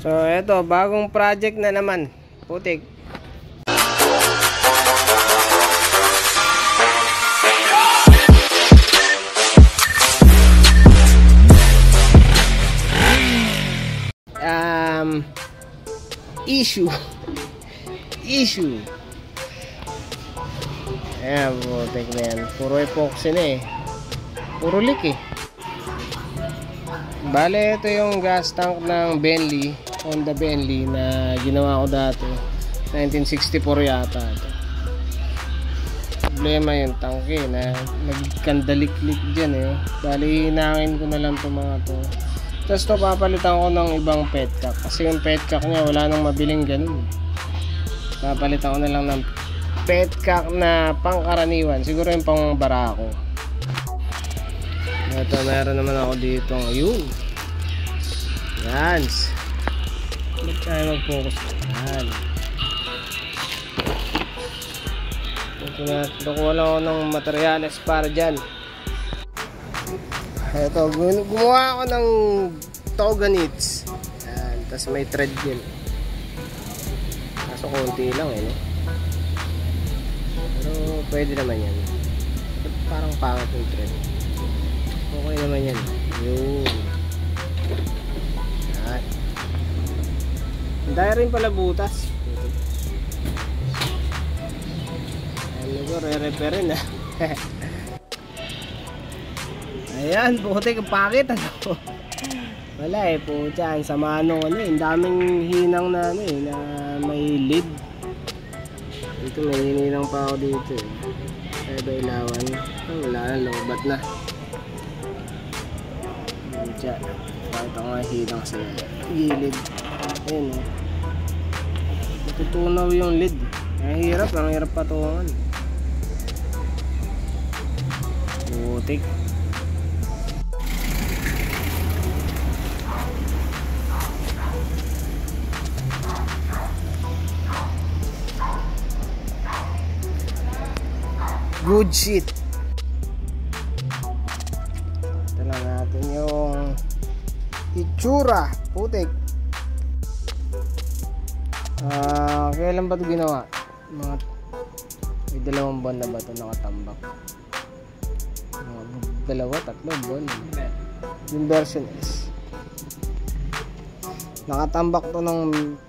So eto, bagong project na naman. Putik. Issue. Ayan, putik na yan. Puro epoxy na eh. Puro leak eh. Bale, ito yung gas tank ng Bentley, Honda Bentley na ginawa ko dati. 1964 yata ito. Problema yung tangke na nagkandalik-lik dyan eh. Bale, hinangin ko na lang itong mga to. Tapos ito papalitan ko ng ibang petcock. Kasi yung petcock niya wala nang mabiling ganun. Papalitan ko na lang ng petcock na pangkaraniwan. Siguro yung pang barako. Ito, meron naman ako dito. Ayun. Yan. Ba't tayo mag-focus? Yan. Nakuha lang ako ng materyales para dyan. Ito, gumawa ako ng toga knits. Yan. Tapos may thread din. Kaso konti lang eh. No? Pero pwede naman yan. Parang pangit yung thread. Okay naman yan. Yun. Yan. Dahil rin pala butas. Ano ko, re-repair rin ah. Ayan, buti ang pakit ano. Wala eh, pucha. Ang sama nung ano eh. Ang daming hinang na ano eh, na may lid. Ito may hininang pa ako dito eh. Kaya ba ilawan? Oh, wala na, lobat na. Pucha. Bakit ako nga hinang sa gilid. Ayun oh. Natutunaw yung lid. Ang hirap patungan. Putik. Good shit. Ito lang natin yung itsura. Putik. Kailan ba ito ginawa? May 2 buwan na ba ito nakatambak? 2, 3 buwan. Yung version S. Nakatambak to ng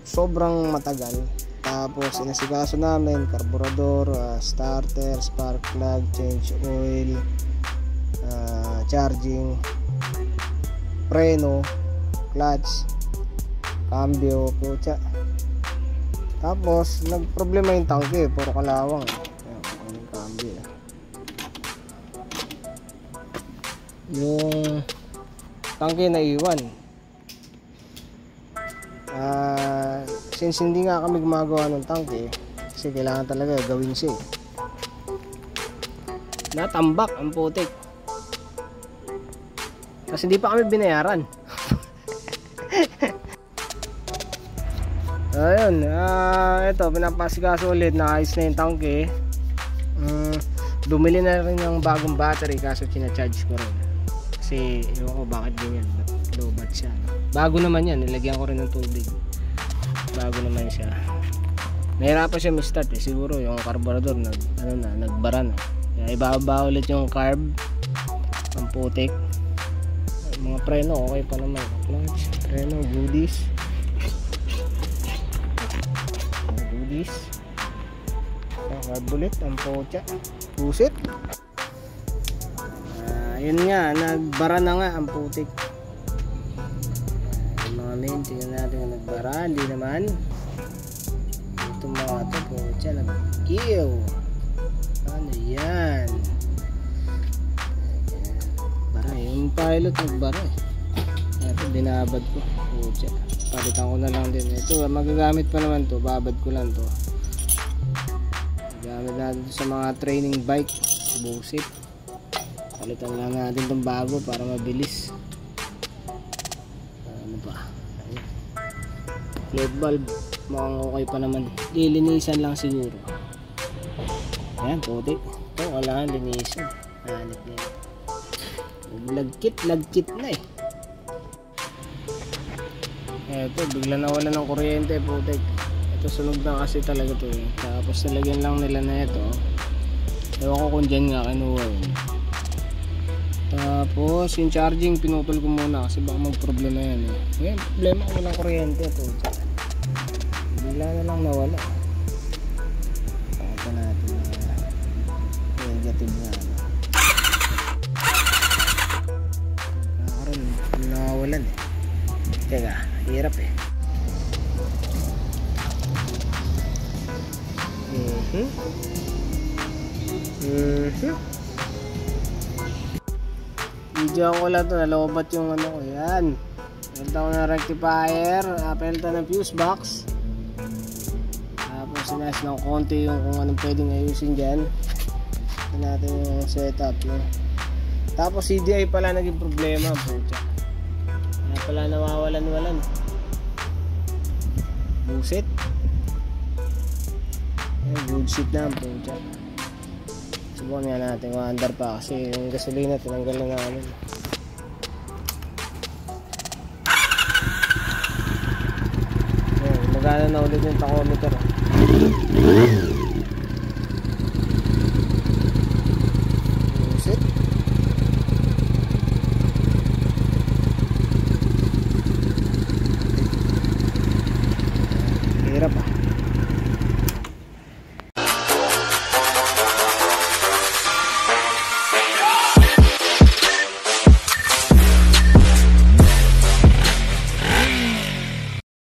sobrang matagal. Tapos inasikaso namin karburador, starter, spark plug, change oil, charging, preno, clutch, cambio, pucha. Tapos nagproblema yung tangke, puro kalawang. Ayan, yung cambio. Yung tangke na iwan. Since hindi nga kami gumagawa ng tangke, kasi kailangan talaga gawin siya. Natambak ang putik. Kasi hindi pa kami binayaran. Ayun, ito pinapasikaso ulit, naayos na yung tangke. Bumili na rin ng bagong battery kaso charge ko rin. Kasi ewan ko bakit ganyan, low-bat siya. Bago naman yan, nilagyan ko rin ng tubig. Bago naman siya. Nahirapan siya ma-start eh. Siguro yung carburetor nagbara na. Kaya ibaba ulit yung carb. Ang putik. Mga preno okay pa naman. Clutch, preno, goodies. Carbulet, ang putya. Pusit. Yun nga, nagbara na nga ang putik. Mga main, tingnan natin kung nagbara. Hindi naman. Itong mga ito po siya nag-kill. Ano yan? Bara yung pilot nagbara eh. Ito binabad ko po siya. Palitan ko na lang din. Ito magagamit pa naman to. Babad ko lang to. Gamit natin sa mga training bike. Busit. Palitan lang natin itong bago para mabilis. Ano ba? Float valve. Mukhang okay pa naman. Lilinisan lang siguro. Ayan, putik. Ito, wala nga linisan. Hanip niya. Lagkit na eh. Eto, bigla nawala ng kuryente, putek. Ito sunog na kasi talaga to eh. Tapos nilagyan lang nila na ito. Ewan ko kung dyan nga kinuha yun. Tapos yung charging pinutol ko muna kasi baka mag-problema yan eh. Ngayon, problema ko walang kuryente, putek. Bigla na lang nawala. Pakita natin na negative na ano. Nakakaroon, nawawalan eh. Teka, hirap eh. Video ko lang ito, nalobat yung ano ko. Yan. Pelta ko ng rectifier, pelta ng fuse box. Tapos sinas ng konti yung kung anong pwedeng ayusin dyan. Ito natin yung setup no? Tapos CDI pala naging problema, pucha. Kaya pala nawawalan-walan. Buset. Good shit na, pucha. Subukan nga natin, under pa kasi yung gasolina tinanggal na namin. Magana na ulit yung tachometer.